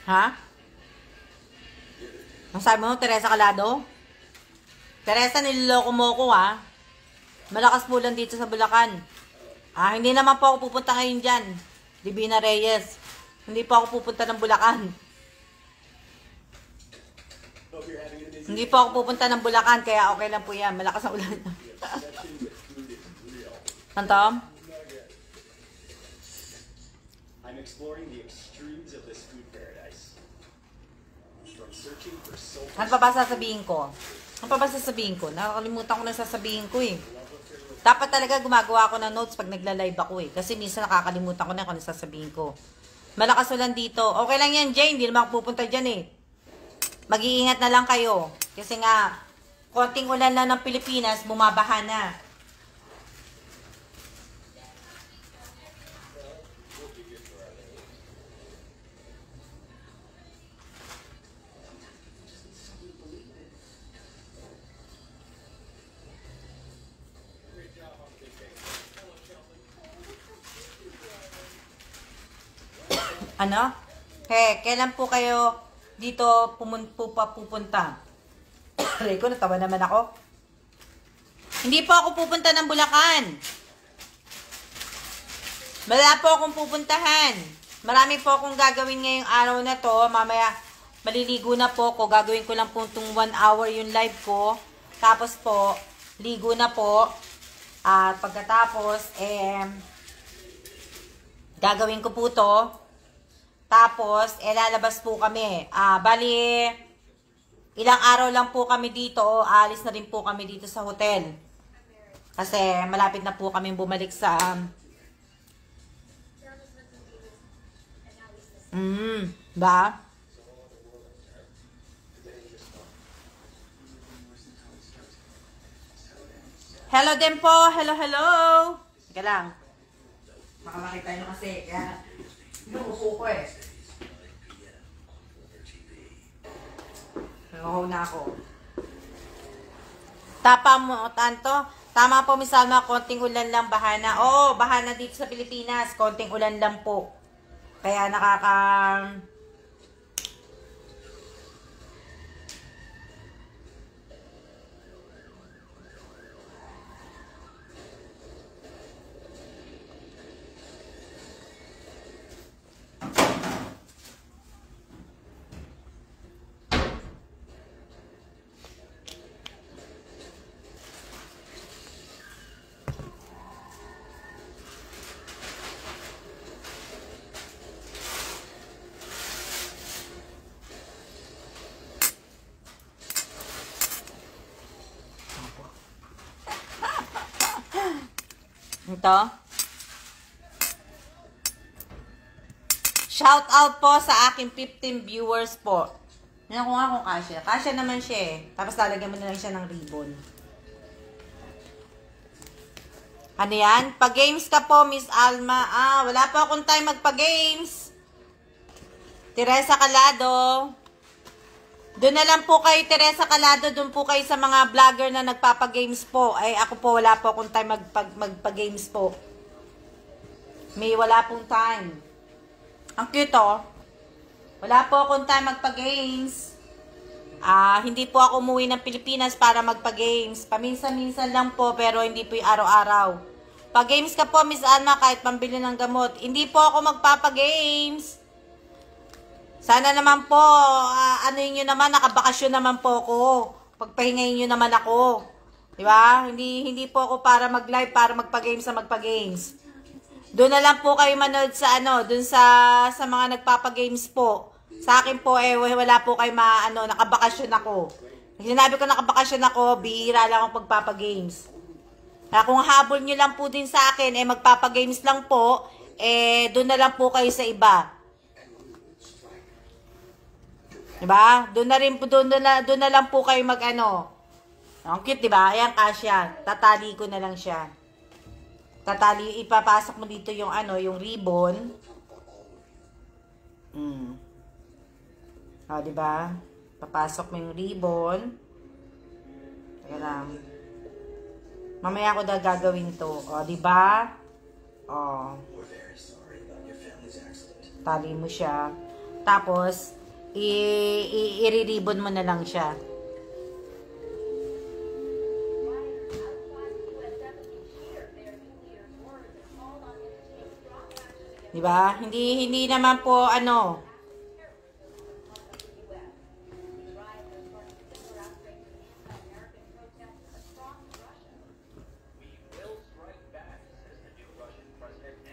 Ha? Ang sabi mo, Teresa Calado? Teresa, niloloko mo ko, ha? Malakas po lang dito sa Bulacan. Hindi naman po ako pupunta ngayon dyan. Divina Reyes. Hindi po ako pupunta ng Bulacan. Hindi po ako pupunta ng Bulacan, kaya okay lang po yan. Malakas ang ulan. Antom? I'm exploring the extremes of this food paradise. From searching for soul. Ano pa ba sasabihin ko? Ano pa ba sasabihin ko? Nakakalimutan ko na sasabihin ko eh. Dapat talaga gumagawa ako ng notes pag nagla-live ako eh. Kasi minsan nakakalimutan ko na kung ano sasabihin ko. Malakas ulan dito. Okay lang yan, Jane. Hindi naman ako pupunta dyan eh. Mag-iingat na lang kayo. Kasi nga, konting ulan lang ng Pilipinas, bumabaha na. Ano? Kailan po kayo dito pupunta? Reko, natawa naman ako. Hindi po ako pupunta ng Bulacan. Wala po akong pupuntahan. Marami po akong gagawin ngayong araw na to. Mamaya, maliligo na po ako. Gagawin ko lang po itong 1 hour yung live ko. Tapos po, ligo na po. At pagkatapos, gagawin ko po to. Tapos, lalabas po kami. Bali, ilang araw lang po kami dito. Alis na rin po kami dito sa hotel. Kasi malapit na po kami bumalik sa... ba? Hello din po. Hello, hello. Teka lang. Baka makita nyo kasi. Kaya, inuupo ko eh. Nanguhaw na ako. Tama po, Miss Alma, konting ulan lang, bahana. Oo, bahana dito sa Pilipinas. Konting ulan lang po. Kaya ito. Shout out po sa aking 15 viewers po. Yan ko nga kung kasya. Kasya naman siya eh. Tapos lalagyan mo na lang siya ng ribbon. Ano yan? Pag-games ka po, Miss Alma. Wala po akong time magpa-games. Teresa Calado. Doon na lang po kayo, Teresa Calado. Doon po kayo sa mga vlogger na nagpapagames po. Ay, ako po, wala po akong time magpa-games po. May wala pong time. Ang cute, oh. Wala po akong time magpa-games. Hindi po ako umuwi ng Pilipinas para magpa-games. Paminsan-minsan lang po, pero hindi po yung araw-araw. Pag-games ka po, Miss Alma, kahit pambili ng gamot. Hindi po ako magpapa-games. Sana naman po, ano nyo naman, nakabakasyon naman po ako. Pagpahingayin nyo naman ako. Diba? Hindi po ako para mag-live, para magpa-games na magpa-games. Doon na lang po kayo manood sa doon sa mga nagpapa-games po. Sa akin po, wala po kayo nakabakasyon ako. Sinabi ko nakabakasyon ako, bihira lang ako pagpapa-games. Kung habol nyo lang po din sa akin, magpapa-games lang po, doon na lang po kayo sa iba. Diba? Doon na lang po kayo Ang cute, diba? Ayan, kasya. Tatali ko na lang siya. Ipapasok mo dito yung yung ribbon. Diba? Papasok mo yung ribbon. Teka lang. Mamaya ko gagawin to. Diba? Tali mo siya. Tapos, i-ribbon mo na lang siya. Diba? Hindi naman po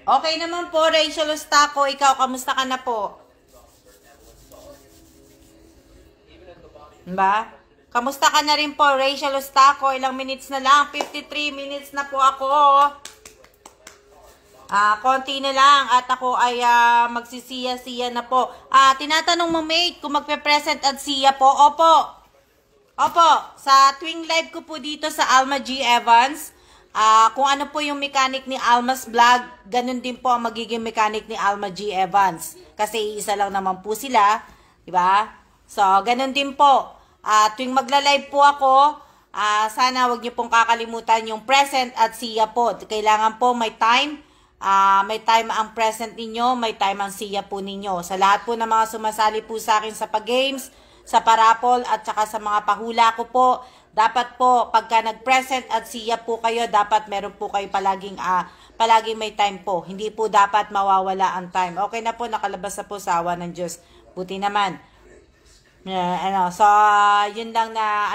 Okay naman po, Rachel Ostaco. Ikaw, kamusta ka na po? Diba? Kamusta ka na rin po, Rachel Ostaco? Ilang minutes na lang? 53 minutes na po ako. Konti na lang at ako ay magsisiya-siya na po. Tinatanong mo, mate, kung magpe-present at siya po. Opo, sa tuwing live ko po dito sa Alma G. Evans, kung ano po yung mechanic ni Alma's Vlog, ganun din po ang magiging mechanic ni Alma G. Evans. Kasi isa lang naman po sila, diba? So, ganun din po. Tuwing magla-live po ako, sana wag niyo pong kakalimutan yung present at siya po. Kailangan po may time. May time ang present ninyo, may time ang siya po ninyo. Sa lahat po ng mga sumasali po sa akin sa pag-games, sa parapol, at saka sa mga pahula ko po, dapat po, pagka nag-present at siya po kayo, dapat meron po kayo palaging may time po. Hindi po dapat mawawala ang time. Okay na po, nakalabas na po sa awa ng Diyos. Buti naman. So, yun lang na,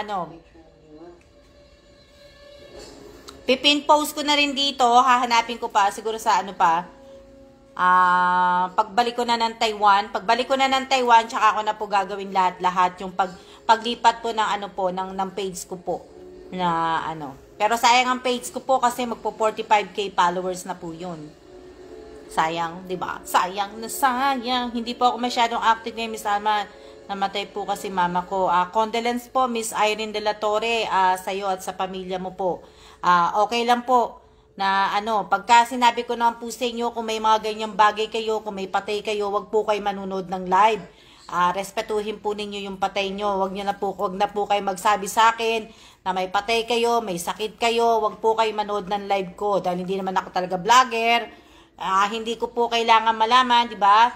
pipin post ko na rin dito, hahanapin ko pa, siguro sa pagbalik ko na ng Taiwan, tsaka ako na po gagawin lahat yung paglipat po ng ng page ko po na Pero sayang ang page ko po kasi magpo 45k followers na po yun. Sayang, 'di ba? Sayang na sayang. Hindi po ako masyadong active ngayon, Miss Alma. Namatay po kasi mama ko. Condolence po, Miss Irene De La Torre, sa iyo at sa pamilya mo po. Okay lang po na pagka sinabi ko naman po sa inyo, kung may mga ganyang bagay kayo, kung may patay kayo, wag po kayo manonood ng live. Respetuhin po ninyo yung patay nyo. Wag na po kayo magsabi sa akin na may patay kayo, may sakit kayo. Wag po kayo manood ng live ko dahil hindi naman ako talaga vlogger. Hindi ko po kailangan malaman, di ba?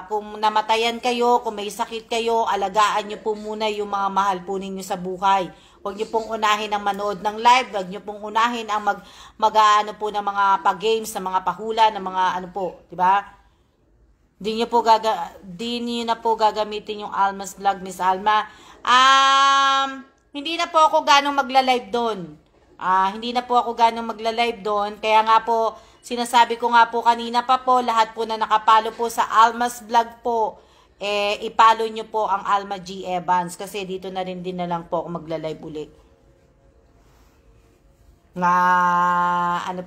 Kung namatayan kayo, kung may sakit kayo, alagaan nyo po muna yung mga mahal po ninyo sa buhay. Huwag nyo pong unahin ang manood ng live. Huwag nyo pong unahin ang mag-ano po ng mga pag-games, ng mga pahula, ng mga po, di ba? Di nyo na po gagamitin yung Alma's Vlog, Miss Alma. Hindi na po ako ganong magla-live doon. Kaya nga po, sinasabi ko nga po kanina pa po, lahat po na nakapalo po sa Alma's Vlog po, ipalo nyo po ang Alma G. Evans. Kasi dito na rin din na lang po ako magla-live ulit.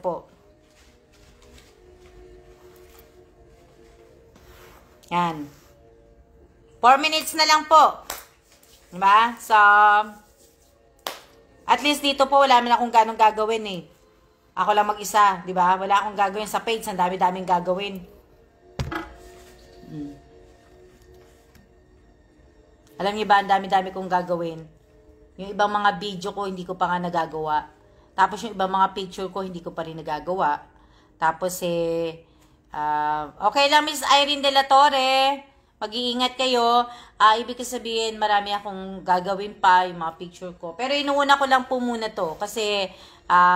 Po. Yan. 4 minutes na lang po. Diba? So, at least dito po, wala man akong ganong gagawin Ako lang mag-isa, di ba? Wala akong gagawin sa page, ang dami-daming gagawin. Alam niyo ba, ang dami-dami kong gagawin. Yung ibang mga video ko, hindi ko pa nga nagagawa. Tapos yung ibang mga picture ko, hindi ko pa rin nagagawa. Tapos okay lang, Miss Irene De La Torre. Mag-iingat kayo. Ibig sabihin, marami akong gagawin pa, yung mga picture ko. Pero inuuna ko lang po muna to. Kasi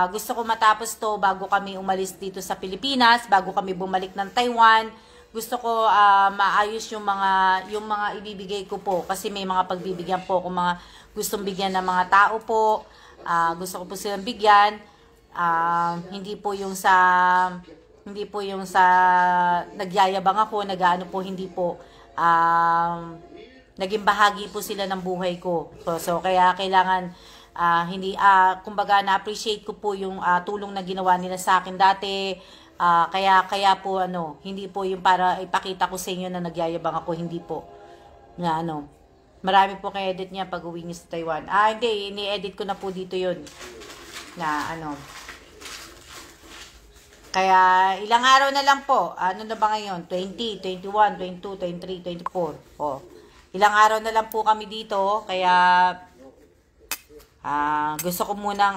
gusto ko matapos to bago kami umalis dito sa Pilipinas, bago kami bumalik ng Taiwan. Gusto ko maayos yung mga ibibigay ko po. Kasi may mga pagbibigyan po kung mga gustong bigyan ng mga tao po. Gusto ko po silang bigyan. Hindi po yung sa nagyayabang ako, nag-ano po, hindi po. Naging bahagi po sila ng buhay ko. So kaya kailangan kumbaga na-appreciate ko po yung tulong na ginawa nila sa akin dati. Kaya po hindi po yung para ipakita ko sa inyo na nagyayabang ako, hindi po. Na marami po kay edit niya pag uwi niya sa Taiwan. Hindi, ini-edit ko na po dito yun. Na Kaya ilang araw na lang po. Ano na ba ngayon? 20, 21, 22, 23, 24. Oh. Ilang araw na lang po kami dito. Kaya gusto ko munang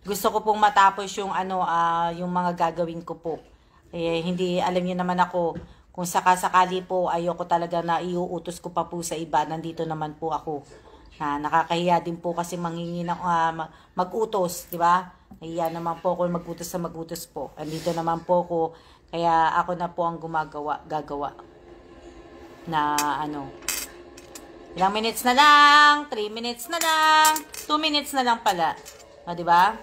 gusto ko pong matapos yung yung mga gagawin ko po. Hindi, alam niyo naman ako, kung sakasakali po, ayoko talaga na iuutos ko pa po sa iba. Nandito naman po ako. Nakakahiya din po kasi manghingi ng mag-utos, di ba? Nahiya naman po ako mag-utos po. Andito naman po ako, kaya ako na po ang gagawa. Na ilang minutes na lang, 3 minutes na lang, 2 minutes na lang pala. Di ba?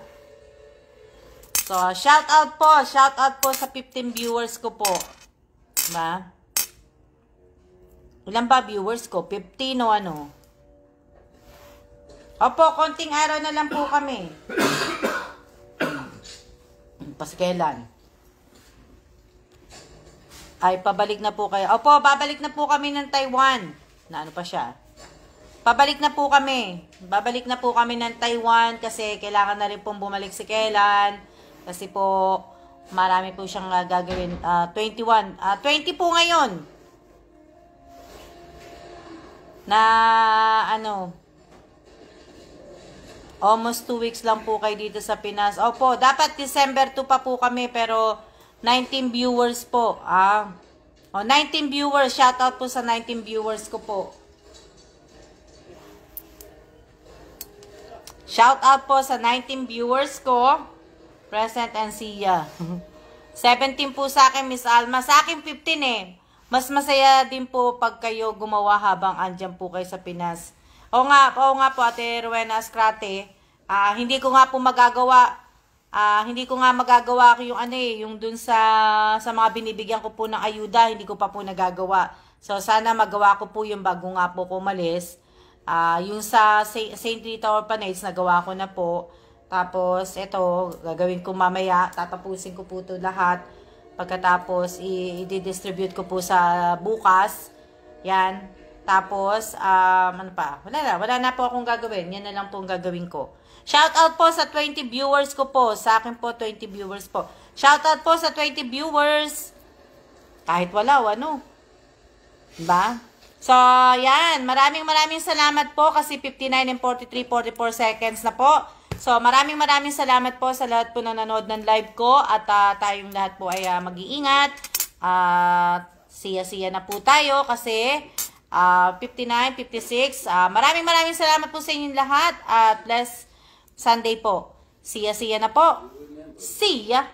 So, shout out po sa 15 viewers ko po. Diba? Ilan ba viewers ko? 15 o ano? Opo, konting araw na lang po kami. Paskailan? Ay, pabalik na po kayo. Opo, babalik na po kami ng Taiwan. Na ano pa siya? Babalik na po kami. Babalik na po kami ng Taiwan kasi kailangan na rin pong bumalik si Kailan. Kasi po, marami po siyang gagawin. 21. 20 po ngayon. Na, almost 2 weeks lang po kayo dito sa Pinas. Opo, dapat December 2 pa po kami, pero 19 viewers po. 19 viewers. Shoutout po sa 19 viewers ko po. Shoutout po sa 19 viewers ko. Present and see ya. 17 po sa akin, Miss Alma. Sa akin, 15 eh. Mas masaya din po pag kayo gumawa habang andyan po kayo sa Pinas. Oo nga po, Ate Rowena Ascrate. Hindi ko nga po magagawa. Hindi ko nga magagawa yung dun sa mga binibigyan ko po ng ayuda. Hindi ko pa po nagagawa. So, sana magawa ko po yung bago nga po kumalis. Yung sa St. Rita Orphanage, nagawa ko na po. Tapos, ito, gagawin ko mamaya. Tatapusin ko po ito lahat. Pagkatapos, i-distribute ko po sa bukas. Yan. Tapos, ano pa? Wala na po akong gagawin. Yan na lang po ang gagawin ko. Shoutout po sa 20 viewers ko po. Sa akin po, 20 viewers po. Shoutout po sa 20 viewers. Kahit wala, diba? So, yan. Maraming salamat po kasi 59 and 44 seconds na po. So, maraming salamat po sa lahat po na nanood ng live ko at tayong lahat po ay mag-iingat. Siya na po tayo kasi 59, 56. Maraming salamat po sa inyong lahat at bless Sunday po. Siya na po. See ya!